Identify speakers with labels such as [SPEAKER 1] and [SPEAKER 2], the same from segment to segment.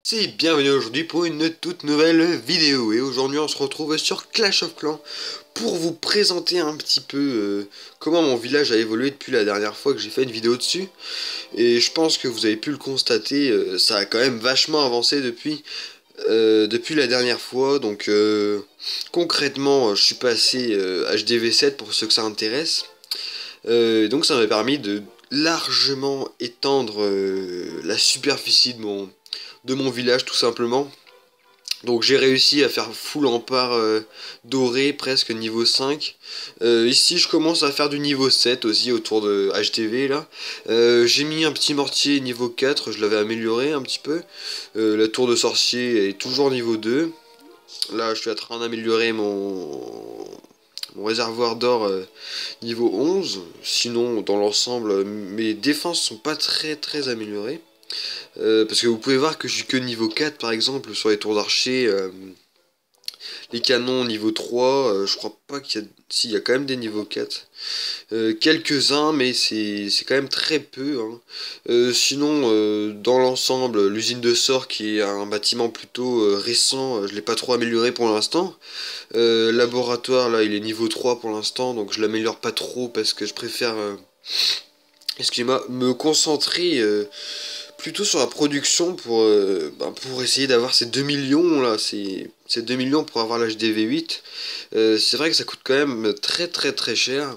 [SPEAKER 1] C'est bienvenue aujourd'hui pour une toute nouvelle vidéo et aujourd'hui on se retrouve sur Clash of Clans pour vous présenter un petit peu comment mon village a évolué depuis la dernière fois que j'ai fait une vidéo dessus et je pense que vous avez pu le constater, ça a quand même vachement avancé depuis la dernière fois donc concrètement je suis passé HDV7 pour ceux que ça intéresse. Donc ça m'a permis de largement étendre la superficie de mon village tout simplement. Donc j'ai réussi à faire full empare doré presque niveau 5. Ici je commence à faire du niveau 7 aussi autour de HTV là. J'ai mis un petit mortier niveau 4, je l'avais amélioré un petit peu. La tour de sorcier est toujours niveau 2. Là je suis en train d'améliorer mon réservoir d'or niveau 11. Sinon dans l'ensemble mes défenses sont pas très améliorées. Parce que vous pouvez voir que je suis que niveau 4 par exemple sur les tours d'archer. Les canons niveau 3, je crois pas qu'il y a... Si, il y a quand même des niveaux 4. Quelques-uns, mais c'est quand même très peu. Hein. Sinon, dans l'ensemble, l'usine de sort, qui est un bâtiment plutôt récent, je l'ai pas trop amélioré pour l'instant. Laboratoire, là, il est niveau 3 pour l'instant, donc je l'améliore pas trop parce que je préfère... excusez-moi, me concentrer plutôt sur la production pour essayer d'avoir ces 2 millions là, ces 2 millions pour avoir l'HDV8. C'est vrai que ça coûte quand même très cher.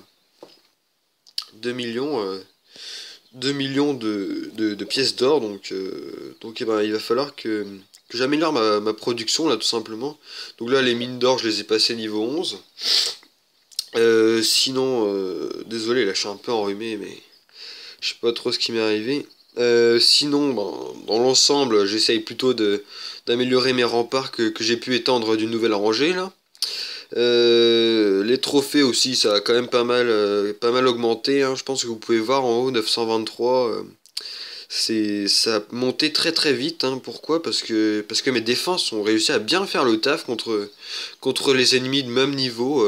[SPEAKER 1] 2 millions, 2 millions de pièces d'or, donc eh ben, il va falloir que j'améliore ma production là tout simplement. Donc là les mines d'or je les ai passées niveau 11. Sinon, désolé là je suis un peu enrhumé mais je sais pas trop ce qui m'est arrivé. Sinon, ben, dans l'ensemble, j'essaye plutôt d'améliorer mes remparts que j'ai pu étendre d'une nouvelle rangée là. Les trophées aussi, ça a quand même pas mal augmenté. Hein. Je pense que vous pouvez voir en haut 923. Ça a monté très vite. Hein. Pourquoi? Parce que mes défenses ont réussi à bien faire le taf contre les ennemis de même niveau,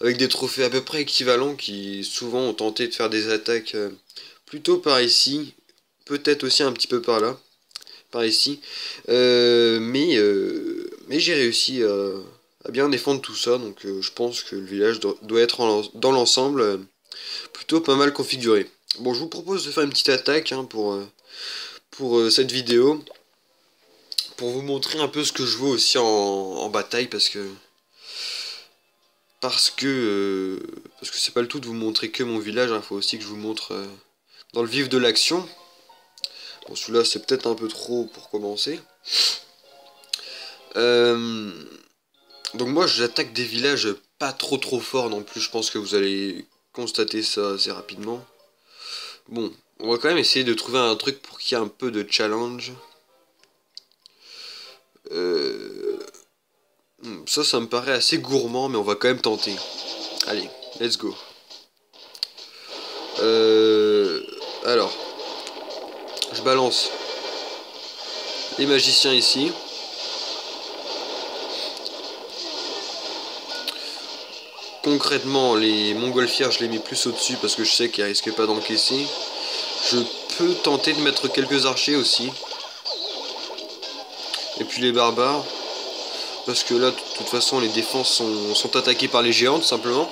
[SPEAKER 1] avec des trophées à peu près équivalents qui souvent ont tenté de faire des attaques plutôt par ici. Peut-être aussi un petit peu par ici. Mais j'ai réussi à bien défendre tout ça, donc je pense que le village doit être dans l'ensemble plutôt pas mal configuré. Bon, je vous propose de faire une petite attaque hein, pour cette vidéo, pour vous montrer un peu ce que je vaux aussi en bataille, parce que c'est pas le tout de vous montrer que mon village, il faut aussi que je vous montre dans le vif de l'action. Bon, celui-là, c'est peut-être un peu trop pour commencer. Donc moi, j'attaque des villages pas trop forts non plus. Je pense que vous allez constater ça assez rapidement. Bon, on va quand même essayer de trouver un truc pour qu'il y ait un peu de challenge. Ça me paraît assez gourmand, mais on va quand même tenter. Allez, let's go. Alors, je balance les magiciens ici. Concrètement, les montgolfières, je les mets plus au-dessus parce que je sais qu'ils risquent pas d'encaisser. Je peux tenter de mettre quelques archers aussi. Et puis les barbares. Parce que là, de toute façon, les défenses sont attaquées par les géants, tout simplement.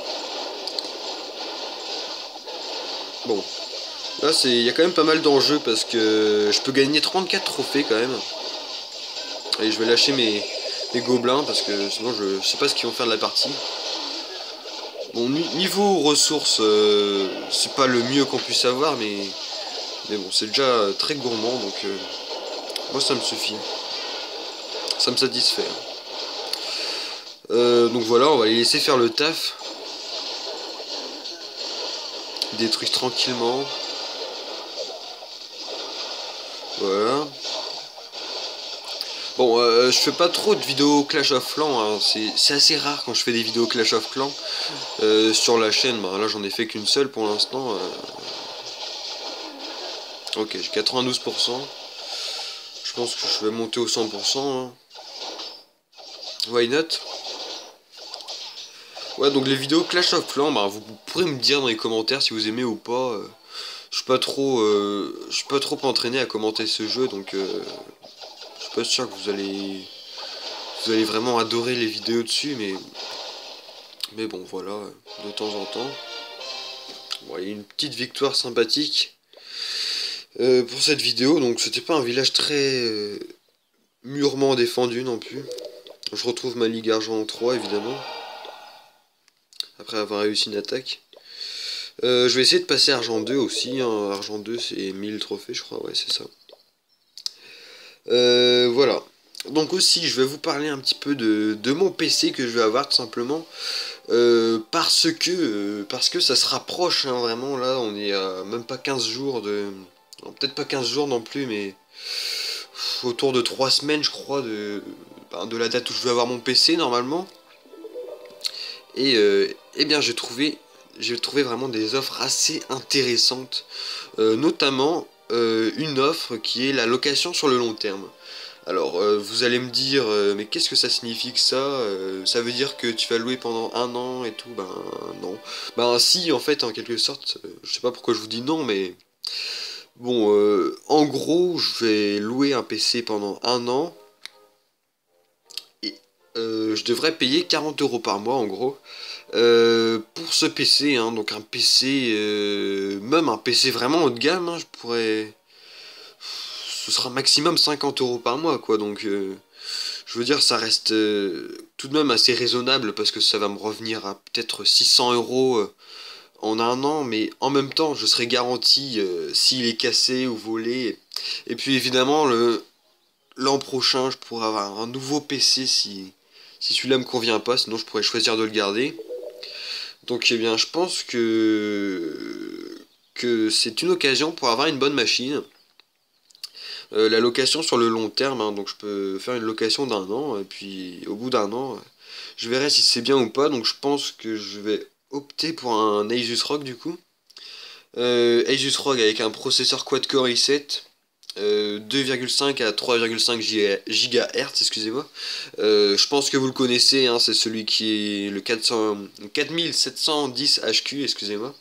[SPEAKER 1] Bon. Là, il y a quand même pas mal d'enjeux parce que je peux gagner 34 trophées quand même. Allez, je vais lâcher mes gobelins parce que sinon je sais pas ce qu'ils vont faire de la partie. Bon, niveau ressources, c'est pas le mieux qu'on puisse avoir, mais bon, c'est déjà très gourmand, donc moi ça me suffit. Ça me satisfait. Donc voilà, on va les laisser faire le taf. Ils détruisent tranquillement. Voilà. Bon, je fais pas trop de vidéos Clash of Clans, hein. C'est assez rare quand je fais des vidéos Clash of Clans sur la chaîne. Bah, là, j'en ai fait qu'une seule pour l'instant. Ok, j'ai 92%. Je pense que je vais monter au 100%. Hein. Why not? Ouais, donc les vidéos Clash of Clans, bah, vous pourrez me dire dans les commentaires si vous aimez ou pas. Je suis pas trop entraîné à commenter ce jeu, donc je suis pas sûr que vous allez vraiment adorer les vidéos dessus, mais bon, voilà, de temps en temps. Bon, il y a une petite victoire sympathique pour cette vidéo, donc c'était pas un village très mûrement défendu non plus. Je retrouve ma ligue argent 3 évidemment, après avoir réussi une attaque. Je vais essayer de passer argent 2 aussi, hein. Argent 2 c'est 1000 trophées je crois, ouais c'est ça. Voilà. Donc aussi je vais vous parler un petit peu de mon PC que je vais avoir tout simplement. Parce que ça se rapproche, hein, vraiment. Là on est à même pas 15 jours de... Peut-être pas 15 jours non plus, mais autour de 3 semaines je crois de la date où je vais avoir mon PC normalement. Et eh bien j'ai trouvé vraiment des offres assez intéressantes, notamment une offre qui est la location sur le long terme. Alors vous allez me dire mais qu'est-ce que ça signifie que ça ça veut dire que tu vas louer pendant un an et tout? Ben non. Ben si en fait en quelque sorte, je sais pas pourquoi je vous dis non, mais bon en gros je vais louer un PC pendant un an et je devrais payer 40 € par mois en gros. Pour ce PC, hein, donc un PC, même un PC vraiment haut de gamme, hein, ce sera maximum 50 € par mois, quoi, donc je veux dire, ça reste tout de même assez raisonnable, parce que ça va me revenir à peut-être 600 € en un an, mais en même temps, je serai garanti s'il est cassé ou volé, et puis évidemment, l'an prochain, je pourrai avoir un nouveau PC si celui-là me convient pas, sinon je pourrais choisir de le garder. Donc eh bien je pense que c'est une occasion pour avoir une bonne machine. La location sur le long terme, hein, donc je peux faire une location d'un an, et puis au bout d'un an, je verrai si c'est bien ou pas, donc je pense que je vais opter pour un Asus ROG du coup. Asus ROG avec un processeur quad-core i7, 2,5 à 3,5 GHz, excusez-moi. Je pense que vous le connaissez, hein, c'est celui qui est le 4710 HQ, excusez-moi.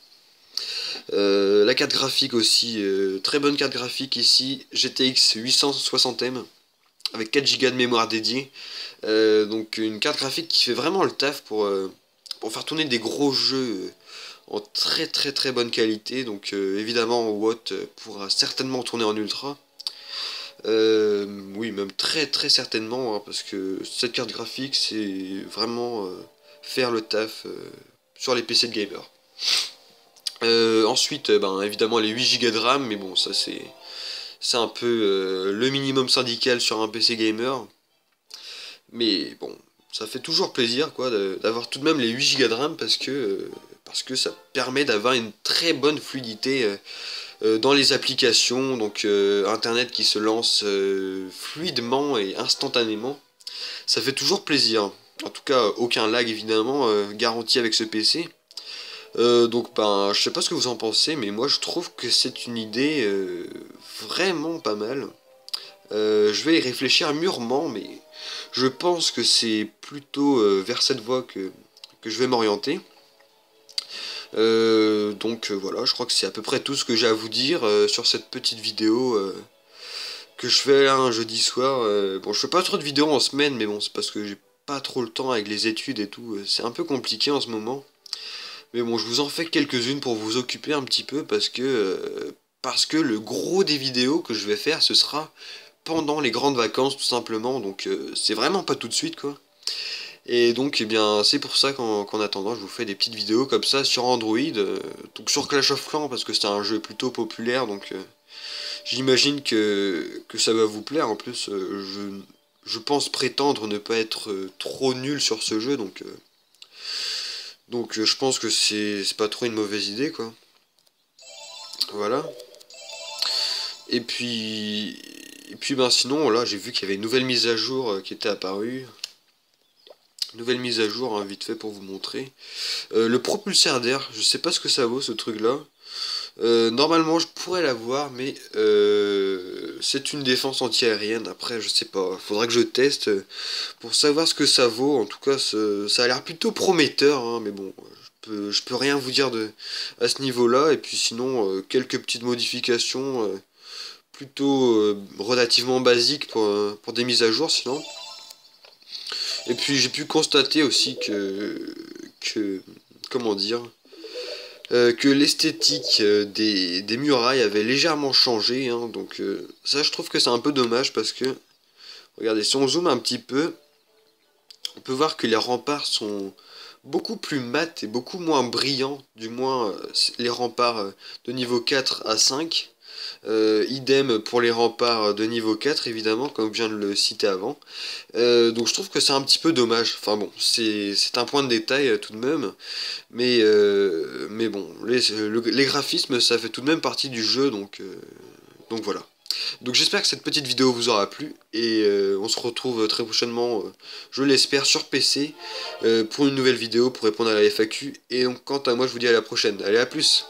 [SPEAKER 1] La carte graphique aussi, très bonne carte graphique ici, GTX 860M, avec 4 Go de mémoire dédiée. Donc une carte graphique qui fait vraiment le taf pour faire tourner des gros jeux en très très très bonne qualité. Donc évidemment Watt pourra certainement tourner en ultra. Oui, même très très certainement, hein, parce que cette carte graphique c'est vraiment faire le taf sur les PC de gamer. Ensuite, ben, évidemment les 8 Go de RAM, mais bon, ça c'est un peu le minimum syndical sur un PC gamer. Mais bon, ça fait toujours plaisir quoi d'avoir tout de même les 8 Go de RAM parce que ça permet d'avoir une très bonne fluidité dans les applications, donc Internet qui se lance fluidement et instantanément. Ça fait toujours plaisir. En tout cas, aucun lag évidemment garanti avec ce PC. Donc ben, je sais pas ce que vous en pensez, mais moi je trouve que c'est une idée vraiment pas mal. Je vais y réfléchir mûrement, mais je pense que c'est plutôt vers cette voie que je vais m'orienter. Donc voilà, je crois que c'est à peu près tout ce que j'ai à vous dire sur cette petite vidéo que je fais là un jeudi soir. Bon, je fais pas trop de vidéos en semaine, mais bon, c'est parce que j'ai pas trop le temps avec les études et tout. C'est un peu compliqué en ce moment. Mais bon, je vous en fais quelques-unes pour vous occuper un petit peu parce que le gros des vidéos que je vais faire, ce sera pendant les grandes vacances tout simplement. Donc c'est vraiment pas tout de suite quoi. Et donc eh bien c'est pour ça qu'en attendant je vous fais des petites vidéos comme ça sur Android, donc sur Clash of Clans parce que c'est un jeu plutôt populaire, donc j'imagine que ça va vous plaire. En plus je pense prétendre ne pas être trop nul sur ce jeu, donc je pense que c'est pas trop une mauvaise idée quoi. Voilà. Et puis ben sinon là j'ai vu qu'il y avait une nouvelle mise à jour qui était apparue. Nouvelle mise à jour, hein, vite fait pour vous montrer. Le propulseur d'air, je sais pas ce que ça vaut ce truc là. Normalement je pourrais l'avoir, mais c'est une défense anti-aérienne. Après je sais pas, faudra que je teste pour savoir ce que ça vaut. En tout cas ça a l'air plutôt prometteur, hein, mais bon, je peux rien vous dire à ce niveau là. Et puis sinon quelques petites modifications plutôt relativement basique pour des mises à jour sinon. Et puis j'ai pu constater aussi que comment dire, que l'esthétique des murailles avait légèrement changé, hein, donc ça je trouve que c'est un peu dommage parce que, regardez, si on zoome un petit peu, on peut voir que les remparts sont beaucoup plus mat et beaucoup moins brillants, du moins les remparts de niveau 4 à 5. Idem pour les remparts de niveau 4 évidemment, comme je viens de le citer avant. Donc je trouve que c'est un petit peu dommage. Enfin bon, c'est un point de détail tout de même. Mais bon, les graphismes ça fait tout de même partie du jeu, donc voilà. Donc j'espère que cette petite vidéo vous aura plu et on se retrouve très prochainement, je l'espère, sur PC pour une nouvelle vidéo pour répondre à la FAQ. Et donc quant à moi je vous dis à la prochaine. Allez, à plus!